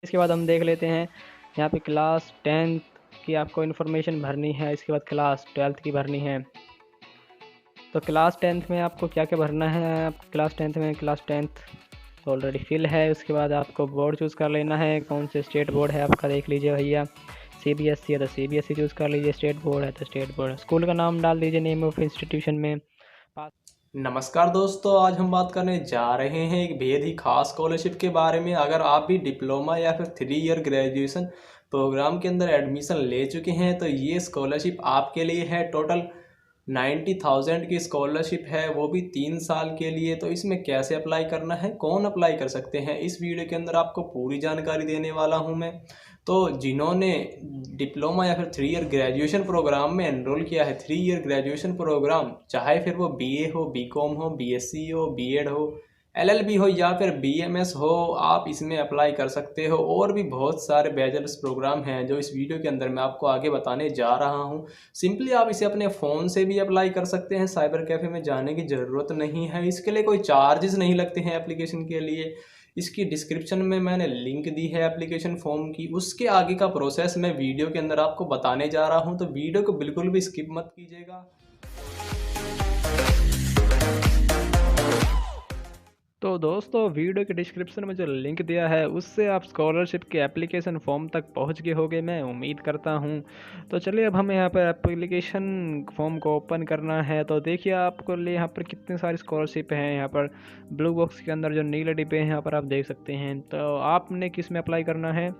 इसके बाद हम देख लेते हैं यहाँ पे क्लास 10th की आपको इन्फॉर्मेशन भरनी है। इसके बाद क्लास 12th की भरनी है। तो क्लास 10th में आपको क्या क्या भरना है। आप क्लास 10th तो ऑलरेडी फिल है। उसके बाद आपको बोर्ड चूज़ कर लेना है, कौन से स्टेट बोर्ड है आपका देख लीजिए भैया। CBSE है तो CBSE चूज़ कर लीजिए, स्टेट बोर्ड है तो स्टेट बोर्ड। स्कूल का नाम डाल दीजिए नेम ऑफ इंस्टीट्यूशन में। नमस्कार दोस्तों, आज हम बात करने जा रहे हैं एक बेहद ही खास स्कॉलरशिप के बारे में। अगर आप भी डिप्लोमा या फिर 3 ईयर ग्रेजुएशन प्रोग्राम के अंदर एडमिशन ले चुके हैं तो ये स्कॉलरशिप आपके लिए है। टोटल 90,000 की स्कॉलरशिप है, वो भी 3 साल के लिए। तो इसमें कैसे अप्लाई करना है, कौन अप्लाई कर सकते हैं, इस वीडियो के अंदर आपको पूरी जानकारी देने वाला हूं मैं। तो जिन्होंने डिप्लोमा या फिर 3 ईयर ग्रेजुएशन प्रोग्राम में एनरोल किया है, 3 ईयर ग्रेजुएशन प्रोग्राम, चाहे फिर वो BA हो, BCom हो, BSc हो, B.Ed हो, LLB हो या फिर BMS हो, आप इसमें अप्लाई कर सकते हो। और भी बहुत सारे बैचलर्स प्रोग्राम हैं जो इस वीडियो के अंदर मैं आपको आगे बताने जा रहा हूं। सिंपली आप इसे अपने फ़ोन से भी अप्लाई कर सकते हैं, साइबर कैफ़े में जाने की ज़रूरत नहीं है। इसके लिए कोई चार्जेस नहीं लगते हैं एप्लीकेशन के लिए। इसकी डिस्क्रिप्शन में मैंने लिंक दी है एप्लीकेशन फॉर्म की। उसके आगे का प्रोसेस मैं वीडियो के अंदर आपको बताने जा रहा हूं, तो वीडियो को बिल्कुल भी स्किप मत कीजिएगा। तो दोस्तों वीडियो के डिस्क्रिप्शन में जो लिंक दिया है उससे आप स्कॉलरशिप के एप्लीकेशन फॉर्म तक पहुंच गए होंगे, मैं उम्मीद करता हूं। तो चलिए अब हमें यहाँ पर एप्लीकेशन फॉर्म को ओपन करना है। तो देखिए आपको लिए यहाँ पर कितने सारी स्कॉलरशिप हैं। यहाँ पर ब्लू बॉक्स के अंदर जो नीले डिब्बे हैं यहाँ पर आप देख सकते हैं। तो आपने किस में अप्लाई करना है,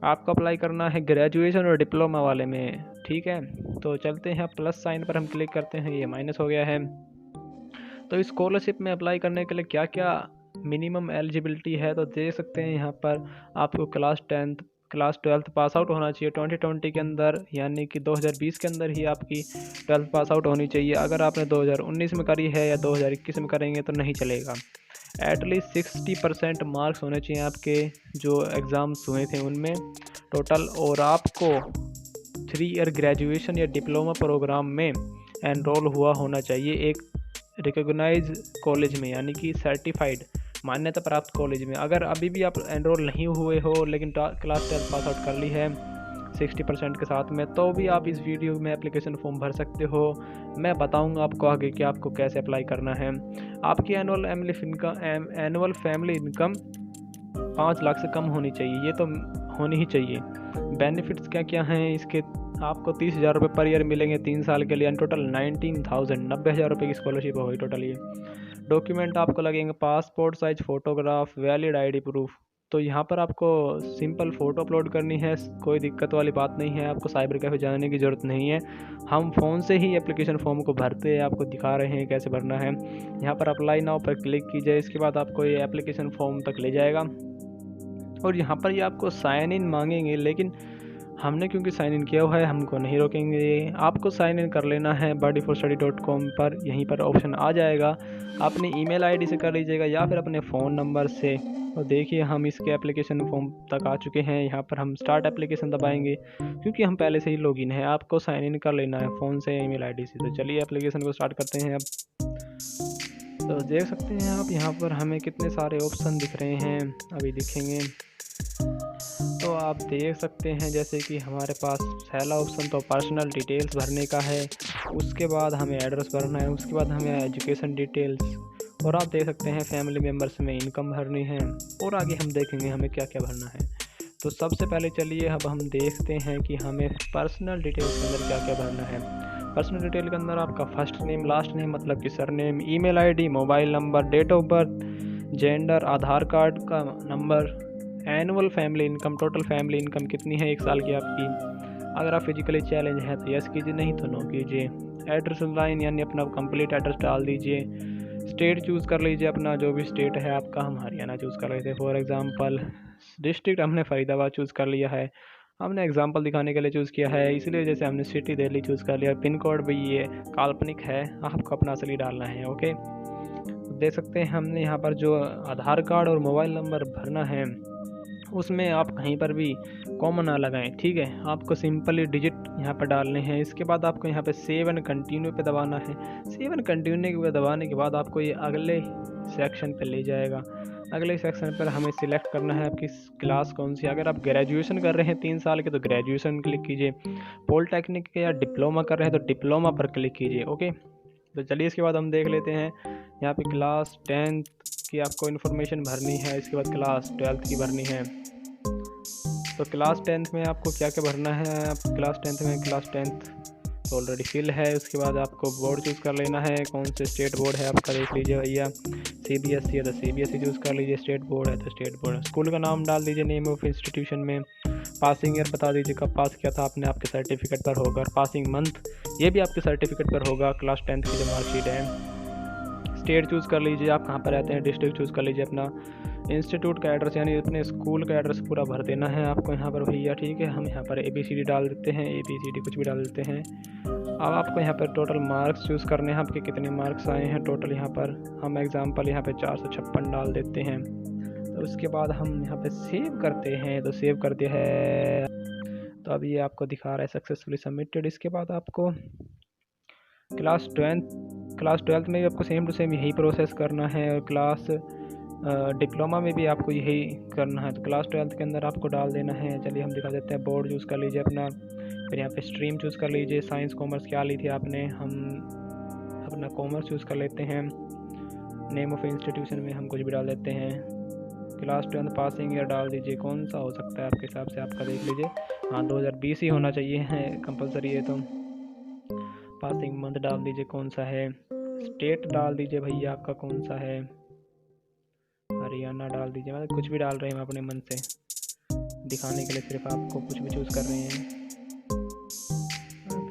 आपको अप्लाई करना है ग्रेजुएशन और डिप्लोमा वाले में, ठीक है। तो चलते हैं प्लस साइन पर हम क्लिक करते हैं, ये माइनस हो गया है। तो इस स्कॉलरशिप में अप्लाई करने के लिए क्या क्या मिनिमम एलिजिबिलिटी है तो देख सकते हैं। यहाँ पर आपको क्लास 12th पास आउट होना चाहिए 2020 के अंदर, यानी कि 2020 के अंदर ही आपकी 12th पास आउट होनी चाहिए। अगर आपने 2019 में करी है या 2021 में करेंगे तो नहीं चलेगा। एटलीस्ट 60% मार्क्स होने चाहिए आपके जो एग्ज़ाम्स हुए थे उनमें टोटल। और आपको 3 ईयर ग्रेजुएशन या डिप्लोमा प्रोग्राम में एनरोल हुआ होना चाहिए एक रिकॉग्नाइज कॉलेज में, यानी कि सर्टिफाइड मान्यता प्राप्त कॉलेज में। अगर अभी भी आप एनरोल नहीं हुए हो लेकिन क्लास 12 पास आउट कर ली है 60% के साथ में, तो भी आप इस वीडियो में एप्लीकेशन फॉर्म भर सकते हो। मैं बताऊंगा आपको आगे कि आपको कैसे अप्लाई करना है। आपकी एनुअल फैमिली इनकम 5 लाख से कम होनी चाहिए, ये तो होनी ही चाहिए। बेनिफिट्स क्या क्या हैं इसके, आपको 30,000 रुपये पर ईयर मिलेंगे 3 साल के लिए। टोटल 19,000 90,000 रुपये की स्कॉलरशिप होगी टोटल ये। डॉक्यूमेंट आपको लगेंगे passport size photograph, valid ID proof. तो यहाँ पर आपको सिंपल फ़ोटो अपलोड करनी है, कोई दिक्कत वाली बात नहीं है। आपको साइबर कैफे जाने की ज़रूरत नहीं है, हम फ़ोन से ही एप्लीकेशन फॉर्म को भरते हैं, आपको दिखा रहे हैं कैसे भरना है। यहाँ पर अप्लाई नाउ पर क्लिक कीजिए। इसके बाद आपको ये एप्लीकेशन फॉर्म तक ले जाएगा और यहाँ पर ये आपको साइन इन मांगेंगे, लेकिन हमने क्योंकि साइन इन किया हुआ है हमको नहीं रोकेंगे। आपको साइन इन कर लेना है buddyforstudy.com पर, यहीं पर ऑप्शन आ जाएगा। अपनी ईमेल ID से कर लीजिएगा या फिर अपने फ़ोन नंबर से। और देखिए हम इसके एप्लीकेशन फॉर्म तक आ चुके हैं। यहाँ पर हम स्टार्ट एप्लीकेशन दबाएंगे क्योंकि हम पहले से ही लॉगिन है। आपको साइन इन कर लेना है फ़ोन से या ईमेल ID से। तो चलिए एप्लीकेशन को स्टार्ट करते हैं अब। तो देख सकते हैं आप यहाँ पर हमें कितने सारे ऑप्शन दिख रहे हैं, अभी दिखेंगे। तो आप देख सकते हैं जैसे कि हमारे पास पहला ऑप्शन तो पर्सनल डिटेल्स भरने का है, उसके बाद हमें एड्रेस भरना है, उसके बाद हमें एजुकेशन डिटेल्स, और आप देख सकते हैं फैमिली मेम्बर्स में इनकम भरनी है, और आगे हम देखेंगे हमें क्या क्या भरना है। तो सबसे पहले चलिए अब हम देखते हैं कि हमें पर्सनल डिटेल्स के अंदर क्या क्या भरना है। पर्सनल डिटेल के अंदर आपका फर्स्ट नेम, लास्ट नेम मतलब कि surname, email ID, mobile number, date of birth, gender, Aadhaar card का number, annual family income, total family income कितनी है 1 साल की आपकी। अगर आप फिजिकली चैलेंज है तो यस कीजिए, नहीं तो नो कीजिए। एड्रेस लाइन यानी अपना कंप्लीट एड्रेस डाल दीजिए। स्टेट चूज़ कर लीजिए अपना, जो भी स्टेट है आपका। हम हरियाणा चूज़ कर लेते हैं फॉर एग्जांपल। डिस्ट्रिक्ट हमने फरीदाबाद चूज़ कर लिया है, हमने एग्जांपल दिखाने के लिए चूज़ किया है इसलिए। जैसे हमने सिटी दिल्ली चूज़ कर लिया। पिन कोड भी ये काल्पनिक है, आपको अपना असली डालना है, ओके। देख सकते हैं हमने यहाँ पर जो आधार कार्ड और मोबाइल नंबर भरना है उसमें आप कहीं पर भी कॉमन ना लगाएं, ठीक है। आपको सिंपली डिजिट यहाँ पर डालने हैं। इसके बाद आपको यहाँ पे सेव एंड कंटिन्यू पे दबाना है। सेव एंड कंटिन्यू पे दबाने के बाद आपको ये अगले सेक्शन पे ले जाएगा। अगले सेक्शन पर हमें सिलेक्ट करना है आपकी क्लास कौन सी। अगर आप ग्रेजुएशन कर रहे हैं 3 साल के तो ग्रेजुएशन क्लिक कीजिए, पॉलिटेक्निक या डिप्लोमा कर रहे हैं तो डिप्लोमा पर क्लिक कीजिए। ओके, तो चलिए इसके बाद हम देख लेते हैं यहाँ पे क्लास 10th की आपको इन्फॉर्मेशन भरनी है, इसके बाद क्लास 12th की भरनी है। तो क्लास 10th में आपको क्या क्या भरना है। आप क्लास 10th तो ऑलरेडी फिल है। उसके बाद आपको बोर्ड चूज़ कर लेना है, कौन से स्टेट बोर्ड है आपका देख लीजिए भैया। CBSE है तो CBSE चूज़ कर लीजिए, स्टेट बोर्ड है तो स्टेट बोर्ड। स्कूल का नाम डाल दीजिए, नेम ऑफ इंस्टीट्यूशन में, पासिंग ईयर बता दीजिए कब पास किया था आपने, आपके सर्टिफिकेट पर होगा। और पासिंग मंथ ये भी आपके सर्टिफिकेट पर होगा, क्लास 10th की जो मार्कशीट है। स्टेट चूज़ कर लीजिए, आप कहाँ पर रहते हैं। डिस्ट्रिक्ट चूज़ कर लीजिए अपना। इंस्टीट्यूट का एड्रेस यानी अपने स्कूल का एड्रेस पूरा भर देना है आपको यहाँ पर भैया, ठीक है। हम यहाँ पर ABCD डाल देते हैं, ABCD कुछ भी डाल देते हैं। अब आपको यहाँ पर टोटल मार्क्स चूज़ करने हैं, आपके कितने मार्क्स आए हैं टोटल। यहाँ पर हम एग्जांपल यहाँ पे 456 डाल देते हैं। तो उसके बाद हम यहाँ पे सेव करते हैं, तो सेव कर दिया है। तो अब ये आपको दिखा रहा है सक्सेसफुली सबमिटेड। इसके बाद आपको क्लास 12th में भी आपको सेम टू सेम यही प्रोसेस करना है, और क्लास डिप्लोमा में भी आपको यही करना है। तो क्लास 12th के अंदर आपको डाल देना है। चलिए हम दिखा देते हैं। बोर्ड चूज़ कर लीजिए अपना, फिर यहाँ पे स्ट्रीम चूज़ कर लीजिए। साइंस कॉमर्स क्या ली थी आपने, हम अपना कॉमर्स चूज़ कर लेते हैं। नेम ऑफ इंस्टीट्यूशन में हम कुछ भी डाल देते हैं। क्लास 10th पासिंग ईयर डाल दीजिए, कौन सा हो सकता है आपके हिसाब से, आपका देख लीजिए। हाँ 2020 ही होना चाहिए है, कंपलसरी है। तो पासिंग मंथ डाल दीजिए कौन सा है। स्टेट डाल दीजिए भैया आपका कौन सा है, हरियाणा डाल दीजिए। मतलब कुछ भी डाल रहे हैं हम अपने मन से दिखाने के लिए, सिर्फ आपको कुछ भी चूज़ कर रहे हैं।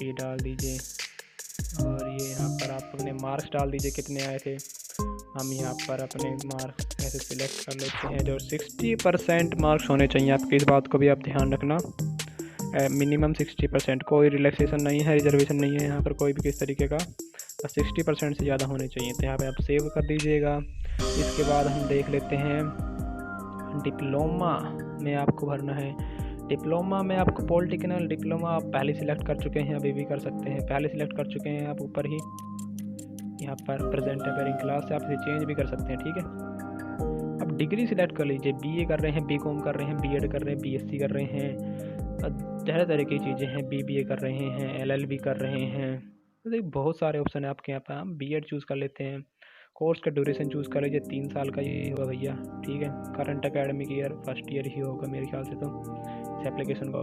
ये डाल दीजिए, और ये यहाँ पर आप अपने मार्क्स डाल दीजिए कितने आए थे। हम यहाँ पर अपने मार्क्स ऐसे सिलेक्ट कर लेते हैं। जो 60% मार्क्स होने चाहिए आपके, इस बात को भी आप ध्यान रखना। मिनिमम 60%, कोई रिलैक्सेशन नहीं है, रिजर्वेशन नहीं है यहाँ पर कोई भी किस तरीके का, बस 60% से ज़्यादा होने चाहिए। तो यहाँ पे आप सेव कर दीजिएगा। इसके बाद हम देख लेते हैं डिप्लोमा में आपको भरना है। डिप्लोमा में आपको पॉलिटेक्निकल डिप्लोमा आप पहले सिलेक्ट कर चुके हैं, अभी भी कर सकते हैं। पहले सिलेक्ट कर चुके हैं आप, ऊपर ही यहाँ पर प्रेजेंट अपेयरिंग क्लास से आप इसे चेंज भी कर सकते हैं, ठीक है। अब डिग्री सिलेक्ट कर लीजिए, BA कर रहे हैं, BCom कर रहे हैं, BEd कर रहे हैं, BSc कर रहे हैं, तरह तरह की चीज़ें हैं। BBA कर रहे हैं, LLB कर रहे हैं। तो बहुत सारे ऑप्शन है आपके यहाँ पर। हम BEd चूज़ कर लेते हैं। कोर्स का ड्यूरेशन चूज़ कर लीजिए, 3 साल का ये होगा भैया, ठीक है। Current academic year first year ही होगा मेरे ख्याल से। तो एप्लीकेशन को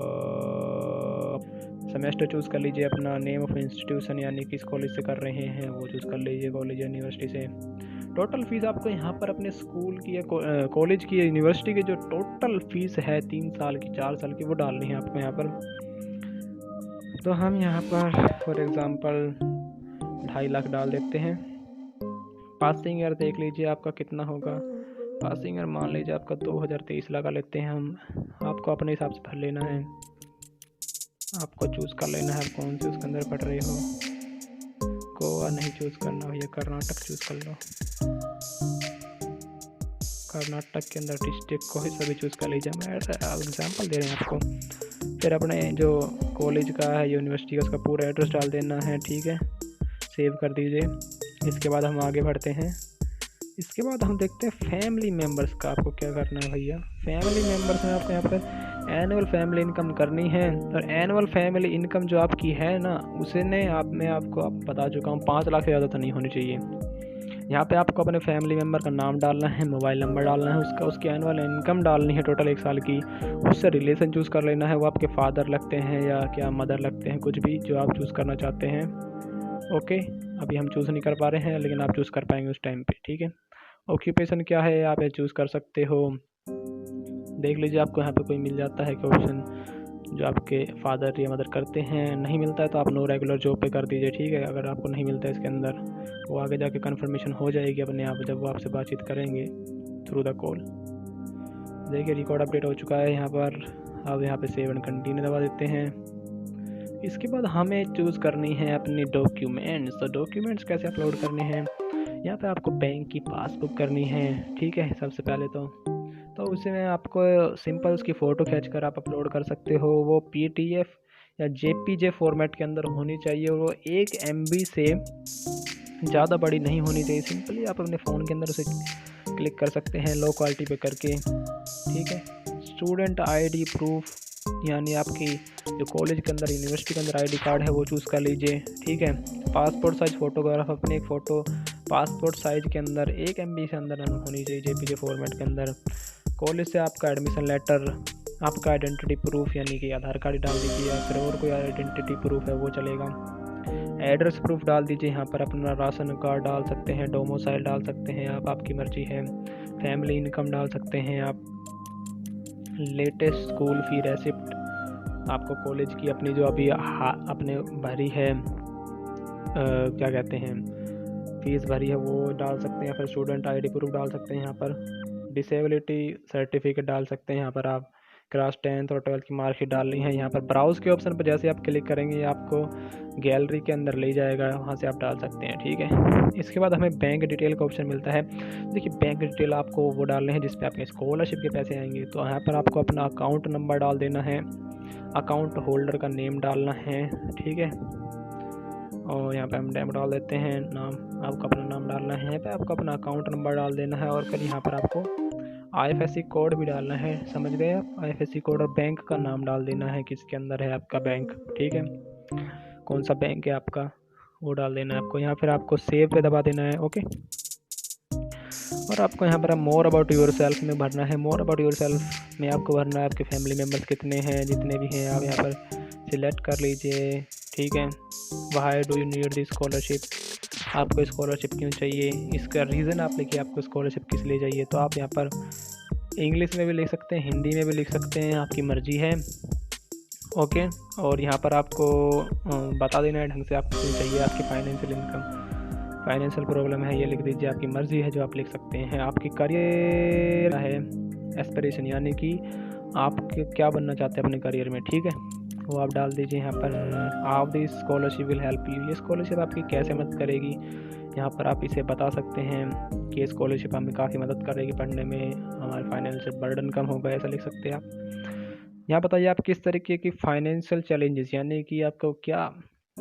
सेमेस्टर चूज़ कर लीजिए अपना। नेम ऑफ इंस्टीट्यूशन यानी किस कॉलेज से कर रहे हैं वो चूज़ कर लीजिए, कॉलेज यूनिवर्सिटी से। टोटल फ़ीस आपको यहाँ पर अपने स्कूल की या कॉलेज की या यूनिवर्सिटी की जो टोटल फ़ीस है 3 साल की 4 साल की, वो डालनी है आपको यहाँ पर। तो हम यहाँ पर फॉर एग्ज़ाम्पल 2.5 लाख डाल देते हैं। पासिंग ईयर देख लीजिए आपका कितना होगा। पासिंग ईयर मान लीजिए आपका 2023 लगा लेते हैं हम। आपको अपने हिसाब से भर लेना है, आपको चूज़ कर लेना है कौन से उसके अंदर पढ़ रहे हो। गोवा नहीं चूज़ करना भैया, कर्नाटक चूज़ कर लो। कर्नाटक के अंदर डिस्ट्रिक्ट को ही सभी चूज़ कर लीजिए। मैं एग्जाम्पल दे रहे हैं आपको। फिर अपने जो कॉलेज का है, यूनिवर्सिटी का, उसका पूरा एड्रेस डाल देना है, ठीक है। सेव कर दीजिए। इसके बाद हम आगे बढ़ते हैं। इसके बाद हम देखते हैं फैमिली मेम्बर्स का आपको क्या करना है भैया। फैमिली मेम्बर्स में आपको यहाँ पर एनुअल फैमिली इनकम करनी है। और एनुअल फैमिली इनकम जो आपकी है ना, उसे ने मैं आपको बता चुका हूँ, 5 लाख से ज़्यादा तो नहीं होनी चाहिए। यहाँ पे आपको अपने फैमिली मेम्बर का नाम डालना है, मोबाइल नंबर डालना है, उसकी एनुअल इनकम डालनी है टोटल 1 साल की। उससे रिलेशन चूज़ कर लेना है, वो आपके फादर लगते हैं या क्या मदर लगते हैं, कुछ भी जो आप चूज़ करना चाहते हैं। ओके, अभी हम चूज़ नहीं कर पा रहे हैं, लेकिन आप चूज़ कर पाएंगे उस टाइम पे, ठीक है। ऑक्यूपेशन क्या है आप ये चूज़ कर सकते हो। देख लीजिए आपको यहाँ पे कोई मिल जाता है कि ऑप्शन जो आपके फादर या मदर करते हैं। नहीं मिलता है तो आप नो रेगुलर जॉब पे कर दीजिए, ठीक है। अगर आपको नहीं मिलता है इसके अंदर, वो आगे जाके कन्फर्मेशन हो जाएगी अपने आप जब वो आपसे बातचीत करेंगे थ्रू द कॉल। देखिए रिकॉर्ड अपडेट हो चुका है यहाँ पर। अब यहाँ पे सेव एंड कंटिन्यू दबा देते हैं। इसके बाद हमें चूज़ करनी है अपनी डॉक्यूमेंट्स। तो डॉक्यूमेंट्स कैसे अपलोड करने हैं, यहाँ पे आपको बैंक की पासबुक करनी है, ठीक है। सबसे पहले तो उसे में आपको सिंपल उसकी फ़ोटो खींचकर आप अपलोड कर सकते हो। वो PDF या JPG फॉर्मेट के अंदर होनी चाहिए, और वो 1 MB से ज़्यादा बड़ी नहीं होनी चाहिए। सिंपली आप अपने फ़ोन के अंदर उसे क्लिक कर सकते हैं लो क्वालिटी पे करके, ठीक है। स्टूडेंट आईडी प्रूफ, यानी आपकी जो कॉलेज के अंदर यूनिवर्सिटी के अंदर आईडी कार्ड है वो चूज़ कर लीजिए, ठीक है। पासपोर्ट साइज़ फ़ोटोग्राफ, अपनी एक फ़ोटो पासपोर्ट साइज़ के अंदर 1 MB से अंदर होनी चाहिए, JPG फॉर्मेट के अंदर। कॉलेज से आपका एडमिशन लेटर, आपका आइडेंटिटी प्रूफ यानी कि आधार कार्ड डाल दीजिए, या फिर और कोई आइडेंटिटी प्रूफ है वो चलेगा। एड्रेस प्रूफ डाल दीजिए, यहाँ पर अपना राशन कार्ड डाल सकते हैं, डोमिसाइल डाल सकते हैं आप, आपकी मर्जी है। फैमिली इनकम डाल सकते हैं आप। लेटेस्ट स्कूल फ़ी रेसिप्ट, आपको कॉलेज की अपनी जो अभी अपने भरी है क्या कहते हैं फ़ीस भरी है वो डाल सकते हैं। फिर स्टूडेंट आईडी प्रूफ डाल सकते हैं यहाँ पर। डिसेबिलिटी सर्टिफिकेट डाल सकते हैं यहाँ पर आप। क्लास 10th और 12th की मार्कशीट डालनी है। यहाँ पर ब्राउज़ के ऑप्शन पर जैसे आप क्लिक करेंगे आपको गैलरी के अंदर ले जाएगा, वहाँ से आप डाल सकते हैं, ठीक है। इसके बाद हमें बैंक डिटेल का ऑप्शन मिलता है। देखिए बैंक डिटेल आपको वो डालने हैं जिस पे आपके स्कॉलरशिप के पैसे आएंगे। तो यहाँ पर आपको अपना अकाउंट नंबर डाल देना है, अकाउंट होल्डर का नेम डालना है, ठीक है। और यहाँ पे हम डैम डाल देते हैं नाम, आपका अपना नाम डालना है, यहाँ पे आपको अपना अकाउंट नंबर डाल देना है। और फिर यहाँ पर आपको IFSC कोड भी डालना है, समझ गए आप। IFSC कोड और बैंक का नाम डाल देना है, किसके अंदर है आपका बैंक, ठीक है, कौन सा बैंक है आपका वो डाल देना है आपको। यहाँ फिर आपको सेव पे दबा देना है, ओके। और आपको यहाँ पर मोर अबाउट योर सेल्फ में भरना है। मोर अबाउट योर सेल्फ में आपको भरना है आपके फैमिली मेम्बर्स कितने हैं, जितने भी हैं आप यहाँ पर सिलेक्ट कर लीजिए, ठीक है। Why do you need this scholarship, आपको स्कॉलरशिप क्यों चाहिए, इसका रीज़न आप लिखिए आपको स्कॉलरशिप किस लिए चाहिए। तो आप यहाँ पर इंग्लिश में भी लिख सकते हैं, हिंदी में भी लिख सकते हैं, आपकी मर्ज़ी है, ओके। और यहाँ पर आपको बता देना है ढंग से आपको क्यों चाहिए, आपकी फाइनेंशियल इनकम, फाइनेंशियल प्रॉब्लम है ये लिख दीजिए, आपकी मर्ज़ी है जो आप लिख सकते हैं। आपकी करियर है एस्पिरेशन, यानी कि आप क्या बनना चाहते हैं अपने करियर में, ठीक है, वो आप डाल दीजिए यहाँ पर। How this scholarship will help you, ये स्कॉलरशिप आपकी कैसे मदद करेगी, यहाँ पर आप इसे बता सकते हैं कि स्कॉलरशिप हमें काफ़ी मदद करेगी पढ़ने में, हमारे फाइनेंशियल बर्डन कम होगा, ऐसा लिख सकते हैं आप। यहाँ बताइए आप किस तरीके की फाइनेंशियल चैलेंजेस, यानी कि आपको क्या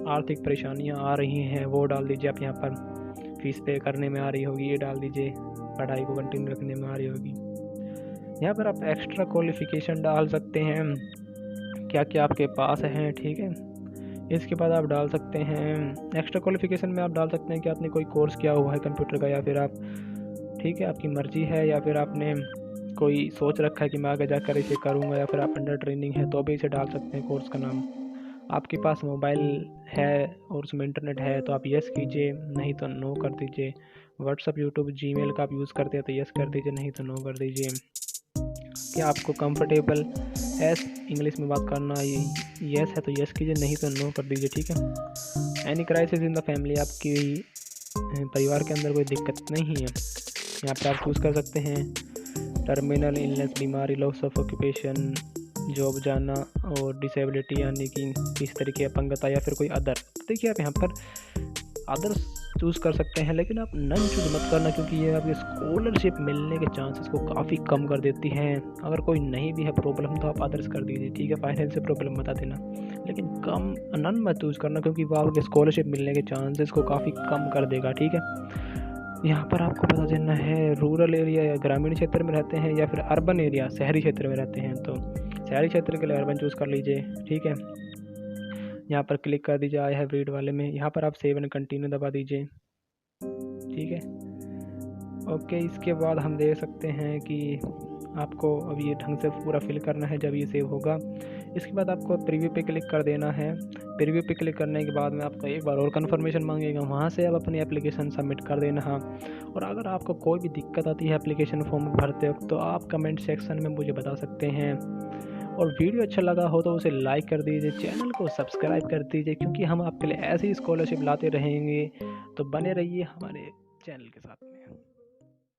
आर्थिक परेशानियाँ आ रही हैं वो डाल दीजिए आप। यहाँ पर फीस पे करने में आ रही होगी ये डाल दीजिए, पढ़ाई को कंटिन्यू रखने में आ रही होगी। यहाँ पर आप एक्स्ट्रा क्वालिफ़िकेशन डाल सकते हैं, क्या क्या आपके पास हैं, ठीक है। इसके बाद आप डाल सकते हैं एक्स्ट्रा क्वालिफ़िकेशन में आप डाल सकते हैं कि आपने कोई कोर्स किया हुआ है कंप्यूटर का, या फिर आप, ठीक है, आपकी मर्ज़ी है, या फिर आपने कोई सोच रखा है कि मैं आगे जाकर इसे करूँगा, या फिर आप अंडर ट्रेनिंग है तो भी इसे डाल सकते हैं कोर्स का नाम। आपके पास मोबाइल है और उसमें इंटरनेट है तो आप यस कीजिए, नहीं तो नो कर दीजिए। व्हाट्सअप, यूट्यूब, जीमेल का आप यूज़ करते हैं तो यस कर दीजिए, नहीं तो नो कर दीजिए। क्या आपको कंफर्टेबल एस इंग्लिश में बात करना यस है तो यस कीजिए, नहीं तो नो कर दीजिए, ठीक है। Any crisis in the family, आपकी परिवार के अंदर कोई दिक्कत नहीं है, यहाँ पर आप चूज़ कर सकते हैं। टर्मिनल इलनेस, बीमारी, लॉस ऑफ ऑक्यूपेशन, जॉब जाना, और डिसेबिलिटी यानी कि किस तरीके अपंगता, या फिर कोई अदर। देखिए आप यहाँ पर अदर्स चूज़ कर सकते हैं, लेकिन आप नन चूज़ मत करना, क्योंकि ये आपके स्कॉलरशिप मिलने के चांसेस को काफ़ी कम कर देती हैं। अगर कोई नहीं भी है प्रॉब्लम तो आप अदर्स कर दीजिए, ठीक है, फाइनेंशियल प्रॉब्लम बता देना, लेकिन कम नन मत चूज़ करना, क्योंकि वो आपके स्कॉलरशिप मिलने के चांसेस को काफ़ी कम कर देगा, ठीक है। यहाँ पर आपको बता देना है रूरल एरिया या ग्रामीण क्षेत्र में रहते हैं, या फिर अर्बन एरिया शहरी क्षेत्र में रहते हैं, तो शहरी क्षेत्र के लिए अर्बन चूज़ कर लीजिए, ठीक है। यहाँ पर क्लिक कर दीजिए आई हैव रीड वाले में, यहाँ पर आप सेव एंड कंटिन्यू दबा दीजिए, ठीक है, ओके। इसके बाद हम देख सकते हैं कि आपको अब ये ढंग से पूरा फिल करना है जब ये सेव होगा। इसके बाद आपको प्रीव्यू पे क्लिक कर देना है। प्रीव्यू पे क्लिक करने के बाद में आपको एक बार और कंफर्मेशन मांगेगा, वहाँ से आप अपनी एप्लीकेशन सबमिट कर देना। हाँ, और अगर आपको कोई भी दिक्कत आती है एप्लीकेशन फॉर्म भरते वक्त तो आप कमेंट सेक्शन में मुझे बता सकते हैं। और वीडियो अच्छा लगा हो तो उसे लाइक कर दीजिए, चैनल को सब्सक्राइब कर दीजिए, क्योंकि हम आपके लिए ऐसी स्कॉलरशिप लाते रहेंगे, तो बने रहिए हमारे चैनल के साथ।